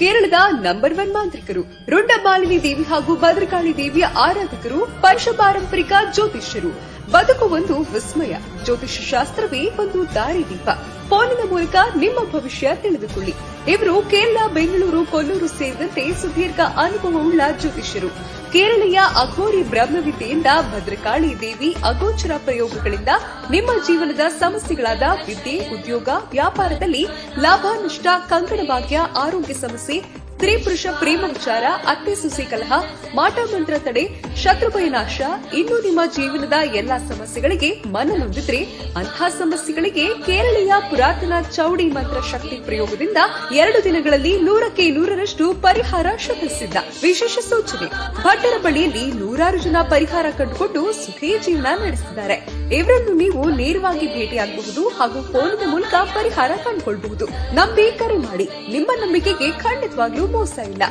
ಕೇರಳದ ನಂಬರ್ 1 ಮಾಂತ್ರಿಕರು, ರುಂಡಮಾಲಿನಿ ದೇವಿ ಹಾಗೂ ಭದ್ರಕಾಳಿ ದೇವಿಯ ಆರಾಧಕರು, ಪಂಚ ಪಾರಂಪರಿಕ ಜ್ಯೋತಿಷ್ಯರು. ಬದುಕು ಒಂದು ವಿಸ್ಮಯ. ಜ್ಯೋತಿಷ್ಯ ಶಾಸ್ತ್ರವೇ ಒಂದು ದಾರಿದೀಪ. ಫೋನಿನ ಮೂಲಕ ನಿಮ್ಮ ಭವಿಷ್ಯ ತಿಳಿದುಕೊಳ್ಳಿ. ಇವರು ಕೇರಳ, ಬೆಂಗಳೂರು, ಕೊಲ್ಲೂರು ಸೇರಿದಂತೆ ಸುದೀರ್ಘ ಅನುಭವವುಳ್ಳ ಜ್ಯೋತಿಷ್ಯರು. ಕೇರಳೀಯ ಅಘೋರಿ ಬ್ರಹ್ಮವಿದ್ಯೆಯಿಂದ ಭದ್ರಕಾಳಿ ದೇವಿ ಅಗೋಚರ ಪ್ರಯೋಗಗಳಿಂದ ನಿಮ್ಮ ಜೀವನದ ಸಮಸ್ಯೆಗಳಾದ ವಿದ್ಯೆ, ಉದ್ಯೋಗ, ವ್ಯಾಪಾರದಲ್ಲಿ ಲಾಭ, ನಷ್ಟ, ಕಂಕಣ ಭಾಗ್ಯ, ಆರೋಗ್ಯ ಸಮಸ್ಯೆ, ಸ್ತ್ರೀ ಪುರುಷ ಪ್ರೇಮ ವಿಚಾರ, ಅತ್ತೆ ಸೊಸೆ ಕಲಹ, ಮಾಟ ಮಂತ್ರ ತಡೆ, ಶತ್ರುಭಯ ನಾಶ, ಇನ್ನು ನಿಮ್ಮ ಜೀವನದ ಎಲ್ಲಾ ಸಮಸ್ಯೆಗಳಿಗೆ ಮನನೊಂದಿದ್ರೆ ಅಂತಹ ಸಮಸ್ಯೆಗಳಿಗೆ ಕೇರಳೀಯ ಪುರಾತನ ಚೌಡಿ ಮಂತ್ರ ಶಕ್ತಿ ಪ್ರಯೋಗದಿಂದ 2 ದಿನಗಳಲ್ಲಿ 100ಕ್ಕೆ 100ರಷ್ಟು ಪರಿಹಾರ ಶತಸಿದ್ಧ. ವಿಶೇಷ ಸೂಚನೆ: ಭಟ್ಟರ ಬಳಿಯಲ್ಲಿ 100 ಜನ ಪರಿಹಾರ ಕಂಡುಕೊಂಡು ಸುಖಿ ಜೀವನ ನಡೆಸಿದ್ದಾರೆ. ಇವರನ್ನು ನೀವು ನೇರವಾಗಿ ಭೇಟಿಯಾಗಬಹುದು ಹಾಗೂ ಫೋನಿನ ಮೂಲಕ ಪರಿಹಾರ ಕಂಡುಕೊಳ್ಳಬಹುದು. ನಂಬಿ ಕರೆ ಮಾಡಿ. ನಿಮ್ಮ ನಂಬಿಕೆಗೆ ಖಂಡಿತವಾಗ್ಲೂ ಮೋಸ ಇಲ್ಲ.